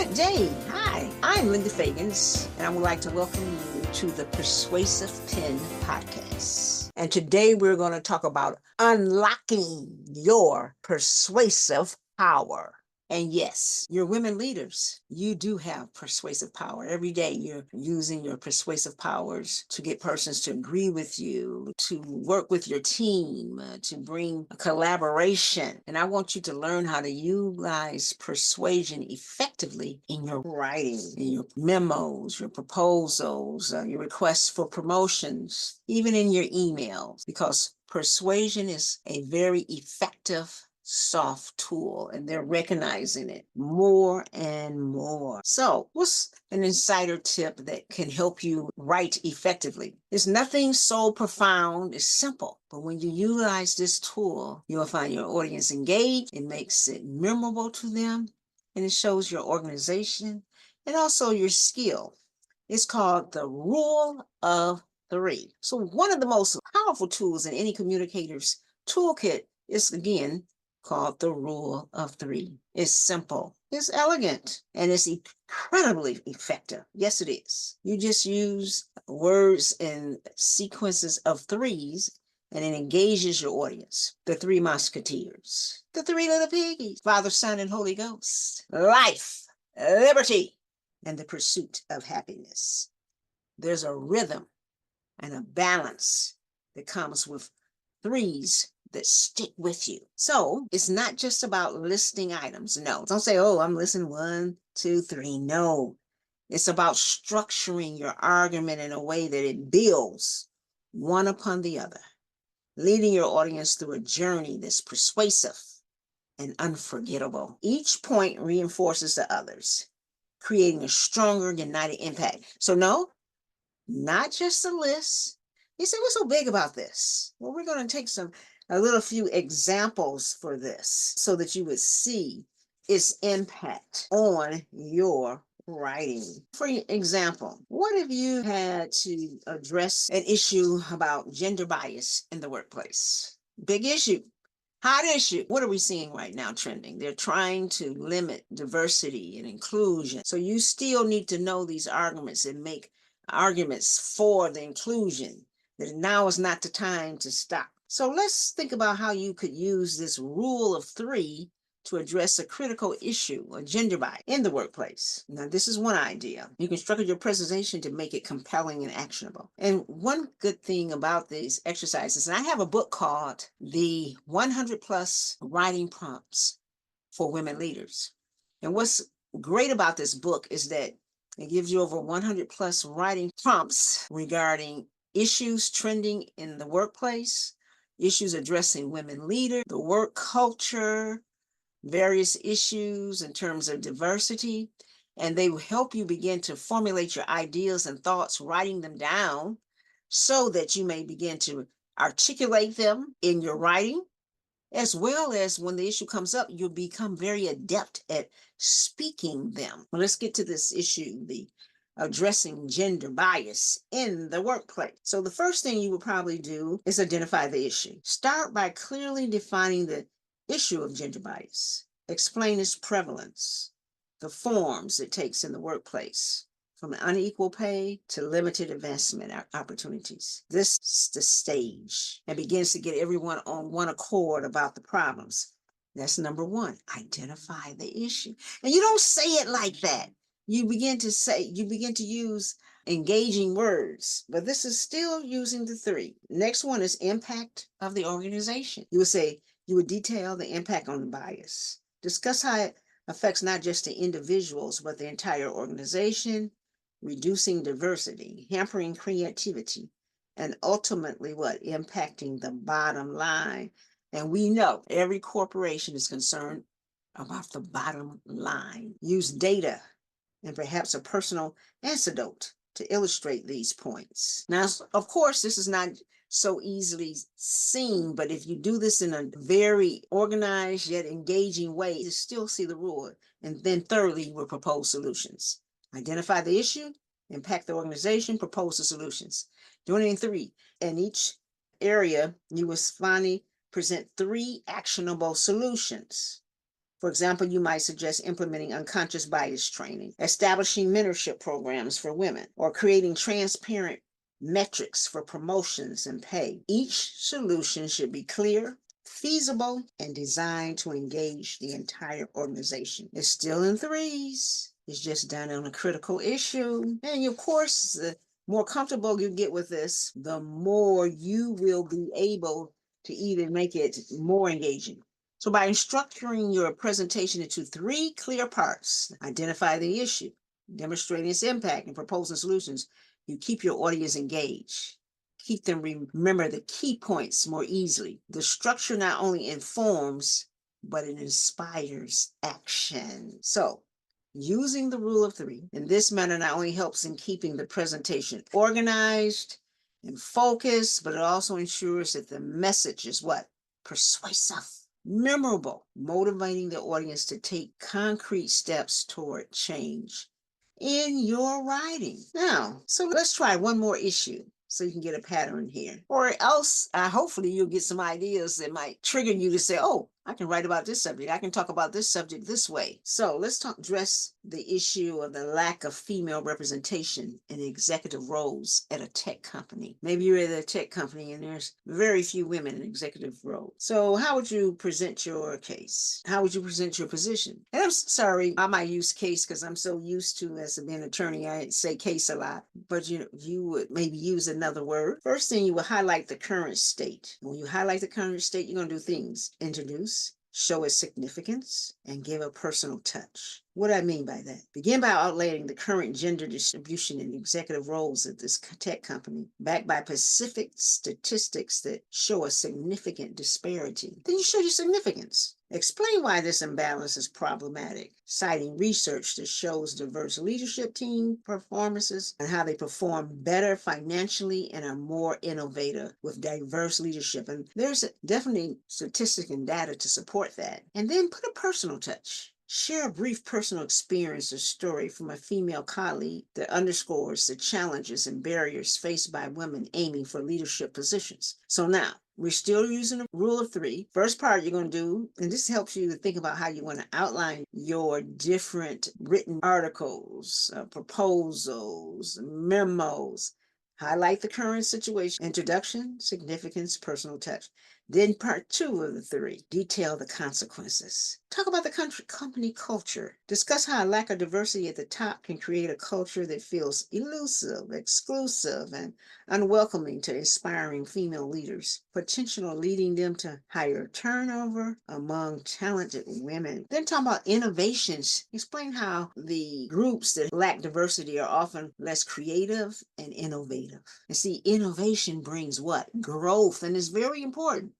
that day. Hi, I'm Linda Fegins, and I would like to welcome you to the Persuasive Pen podcast. And today we're going to talk about unlocking your persuasive power. And yes, you're women leaders. You do have persuasive power. Every day you're using your persuasive powers to get persons to agree with you, to work with your team, to bring a collaboration. And I want you to learn how to utilize persuasion effectively in your writing, in your memos, your proposals, your requests for promotions, even in your emails, because persuasion is a very effective soft tool, and they're recognizing it more and more. So what's an insider tip that can help you write effectively? It's nothing so profound, it's simple. But when you utilize this tool, you'll find your audience engaged. It makes it memorable to them, and it shows your organization and also your skill. It's called the rule of three. So one of the most powerful tools in any communicator's toolkit is, again, called the rule of three. It's simple, it's elegant, and it's incredibly effective. Yes, it is. You just use words and sequences of threes, and it engages your audience. The three musketeers, the three little piggies, Father, Son, and Holy Ghost, life, liberty, and the pursuit of happiness. There's a rhythm and a balance that comes with threes that stick with you. So it's not just about listing items. No, don't say, oh, I'm listing 1, 2, 3. No, it's about structuring your argument in a way that it builds one upon the other, leading your audience through a journey that's persuasive and unforgettable. Each point reinforces the others, creating a stronger, united impact. So no, not just a list. You say, what's so big about this? Well, we're going to take a few examples for this so that you would see its impact on your writing. For example, what if you had to address an issue about gender bias in the workplace? Big issue. Hot issue. What are we seeing right now trending? They're trying to limit diversity and inclusion. So you still need to know these arguments and make arguments for the inclusion. That now is not the time to stop. So let's think about how you could use this rule of three to address a critical issue, a gender bias in the workplace. Now, this is one idea. You can structure your presentation to make it compelling and actionable. And one good thing about these exercises, and I have a book called The 100 Plus Writing Prompts for Women Leaders. And what's great about this book is that it gives you over 100 plus writing prompts regarding issues trending in the workplace, issues addressing women leaders, the work culture, various issues in terms of diversity, and they will help you begin to formulate your ideas and thoughts, writing them down so that you may begin to articulate them in your writing, as well as when the issue comes up, you'll become very adept at speaking them. Well, let's get to this issue, the addressing gender bias in the workplace. So the first thing you would probably do is identify the issue. Start by clearly defining the issue of gender bias. Explain its prevalence, the forms it takes in the workplace, from unequal pay to limited advancement opportunities. This is the stage and begins to get everyone on one accord about the problems. That's number one, identify the issue. And you don't say it like that. You begin to use engaging words, but this is still using the three. Next one is impact of the organization. You would detail the impact on the bias. Discuss how it affects not just the individuals, but the entire organization, reducing diversity, hampering creativity, and ultimately impacting the bottom line. And we know every corporation is concerned about the bottom line. Use data and perhaps a personal anecdote to illustrate these points. Now, of course, this is not so easily seen, but if you do this in a very organized yet engaging way, you still see the rule. And then thirdly, you will propose solutions. Identify the issue, impact the organization, propose the solutions. Doing it in three. In each area, you will finally present 3 actionable solutions. For example, you might suggest implementing unconscious bias training, establishing mentorship programs for women, or creating transparent metrics for promotions and pay. Each solution should be clear, feasible, and designed to engage the entire organization. It's still in threes. It's just done on a critical issue. And of course, the more comfortable you get with this, the more you will be able to even make it more engaging. So by structuring your presentation into three clear parts, identify the issue, demonstrating its impact, and proposing solutions, you keep your audience engaged. Keep them remember the key points more easily. The structure not only informs, but it inspires action. So using the rule of three in this manner not only helps in keeping the presentation organized and focused, but it also ensures that the message is what? Persuasive, memorable, motivating the audience to take concrete steps toward change in your writing. Now, so let's try one more issue so you can get a pattern here. Or else, hopefully you'll get some ideas that might trigger you to say, oh, I can write about this subject. I can talk about this subject this way. So let's address the issue of the lack of female representation in executive roles at a tech company. Maybe you're at a tech company and there's very few women in executive roles. So how would you present your case? How would you present your position? And I'm sorry, I might use case because I'm so used to, as being an attorney, I say case a lot, but you would maybe use another word. First thing, you will highlight the current state. When you highlight the current state, you're going to do things: introduce, show its significance, and give a personal touch. What do I mean by that? Begin by outlining the current gender distribution in executive roles at this tech company, backed by specific statistics that show a significant disparity. Then you show your significance. Explain why this imbalance is problematic, citing research that shows diverse leadership team performances and how they perform better financially and are more innovative with diverse leadership. And there's definitely statistics and data to support that. And then put a personal touch. Share a brief personal experience or story from a female colleague that underscores the challenges and barriers faced by women aiming for leadership positions. So now, we're still using the rule of three. First part you're going to do, and this helps you to think about how you want to outline your different written articles, proposals, memos. Highlight the current situation, introduction, significance, personal touch. Then part two of the three, detail the consequences. Talk about the company culture. Discuss how a lack of diversity at the top can create a culture that feels elusive, exclusive, and unwelcoming to inspiring female leaders, potentially leading them to higher turnover among talented women. Then talk about innovations. Explain how the groups that lack diversity are often less creative and innovative. And see, innovation brings what? Growth, and is very important,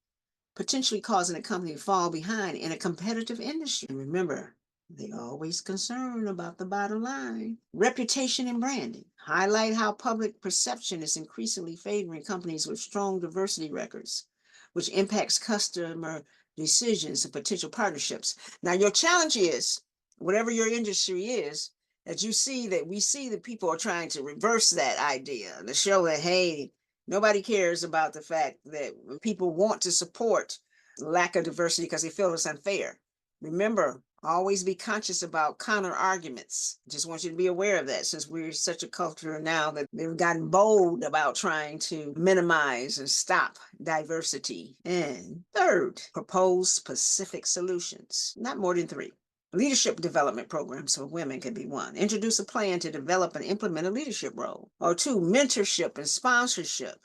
potentially causing a company to fall behind in a competitive industry. And remember, they're always concerned about the bottom line. Reputation and branding. Highlight how public perception is increasingly favoring companies with strong diversity records, which impacts customer decisions and potential partnerships. Now, your challenge is, whatever your industry is, that you see that we see that people are trying to reverse that idea to show that, hey, nobody cares about the fact that people want to support lack of diversity because they feel it's unfair. Remember, always be conscious about counter arguments. Just want you to be aware of that, since we're such a culture now that they've gotten bold about trying to minimize and stop diversity. And third, propose specific solutions, not more than three. Leadership development programs for women could be one. Introduce a plan to develop and implement a leadership role. Or two, mentorship and sponsorship.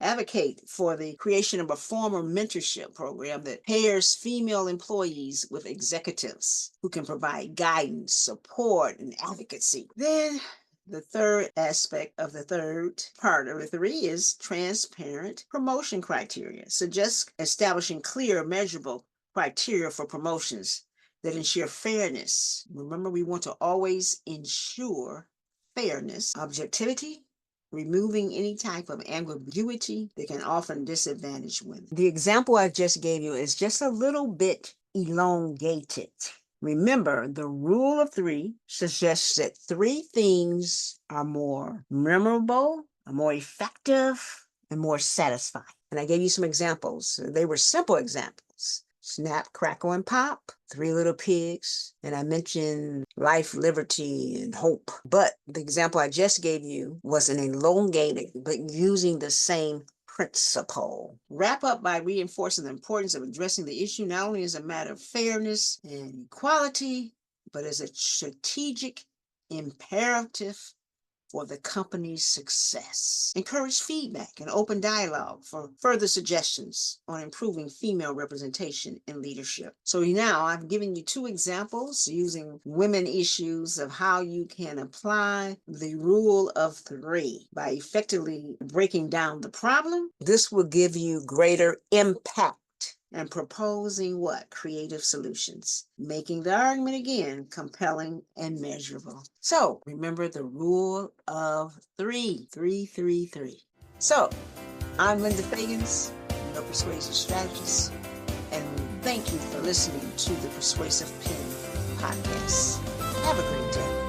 Advocate for the creation of a formal mentorship program that pairs female employees with executives who can provide guidance, support, and advocacy. Then the third aspect of the third part of the three is transparent promotion criteria. Suggest establishing clear, measurable criteria for promotions that ensure fairness. Remember, we want to always ensure fairness, objectivity, removing any type of ambiguity that can often disadvantage women. The example I just gave you is just a little bit elongated. Remember, the rule of three suggests that three things are more memorable, are more effective, and more satisfying. And I gave you some examples. They were simple examples. Snap, Crackle, and Pop, Three Little Pigs, and I mentioned life, liberty, and hope. But the example I just gave you was an elongated, but using the same principle. Wrap up by reinforcing the importance of addressing the issue not only as a matter of fairness and equality, but as a strategic imperative for the company's success. Encourage feedback and open dialogue for further suggestions on improving female representation in leadership. So now I've given you 2 examples using women issues of how you can apply the rule of 3 by effectively breaking down the problem. This will give you greater impact and proposing what? Creative solutions, making the argument again compelling and measurable. So remember the rule of 3, 3, 3, 3. So I'm Linda Fegins, your persuasive strategist, and thank you for listening to the Persuasive Pen podcast. Have a great day.